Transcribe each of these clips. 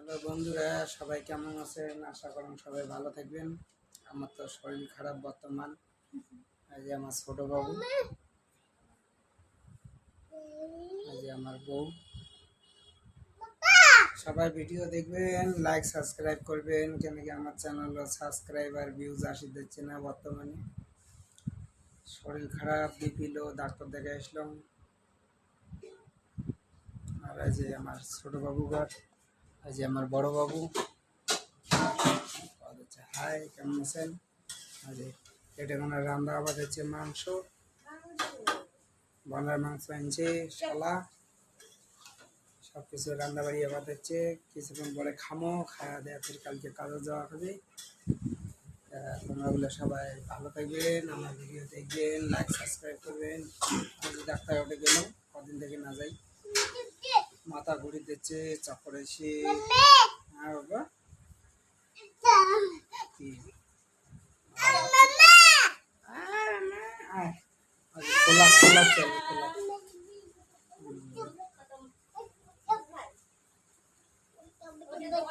Hello বন্ধুরা, সবাই কেমন আছেন? আশা করুন সবাই ভালো থাকবেন। আমার তো শরীর খারাপ বর্তমান। এই যে আমার ছোট বাবু, এই যে আমার বউ। সবাই ভিডিও দেখবেন, লাইক সাবস্ক্রাইব করবেন, কেন কি আমার চ্যানেল সাবস্ক্রাইবার ভিউজ আসি দিচ্ছে না বর্তমানে। শরীর খারাপ, বিপি লো, ডাক্তার দেখে আসলাম। আর এই যে আমার ছোট বাবু ঘর, এই যে আমার বড় বাবু। হাই, কেমন আছেন? এটা কোনো রান্না আবাদ হচ্ছে মাংস, বলার মাংস আনছে, শালা সব কিছু রান্না বাড়ি আবাদ হচ্ছে। কিছুক্ষণ পরে খামো, খাওয়া দেওয়া ফের কালকে কাজে যাওয়া হবে। তোমরা বলে সবাই ভালো থাকবেন, আমার ভিডিও দেখবেন, লাইক সাবস্ক্রাইব করবেন। আমি ডাক্তার উঠে গেলাম, কদিন থেকে না যাই, মাথা ঘুরি দিচ্ছে, চক্কর এসে। হ্যাঁ বাবা, কি খোলা খোলা চল খোলা।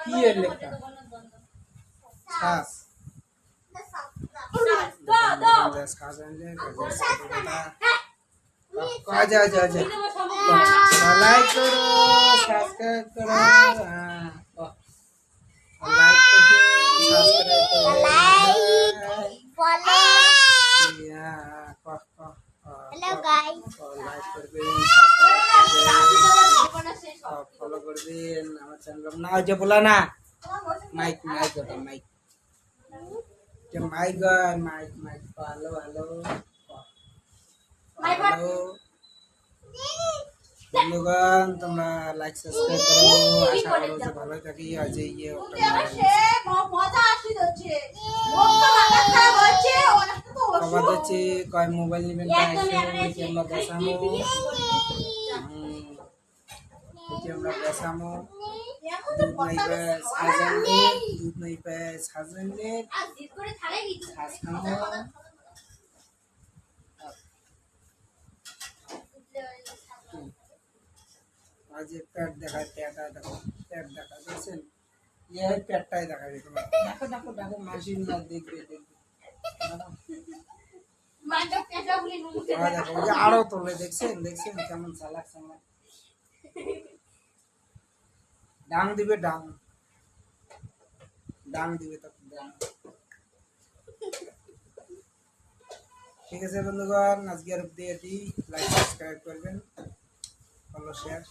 কি এর লেখা? শ্বাস শ্বাস আনলে যা যা যা, লাইক করো, সাবস্ক্রাইব করো, লাইক করো, সাবস্ক্রাইব করো, লাইক করবেন, ফলো করবেন আমার চ্যানেল। না ওই যে বলা না, মাইক মাইক ওটা mic, mic mic mic. Hello hello hello বন্ধুগণ, তোমরা লাইক সাবস্ক্রাইব করো, আশা করো যে ভালো থাকি। আজ ইয়ে খবর দিচ্ছি, কয় মোবাইল নেবেন আমরা বেসামো, আমরা বেসামো। दूध नहीं पे साजनले, दूध नहीं पे साजनले, खास खाओ। आज पेट देखा, पेट देखा जैसे ये है पेट टाइ देखा भी तुम्हें। देखो देखो देखो मशीन में देख भी देख। मांडो कैसा बोली मुझे। हाँ देखो ये आड़ो तो ले देख से कैमन सालक सालक। डांग दिवे डांग, डांग दिवे तक डांग। ঠিক আছে বন্ধুগণ, আজকে আর দিয়ে দিই, লাইক সাবস্ক্রাইব করবেন, ফলো শেয়ার।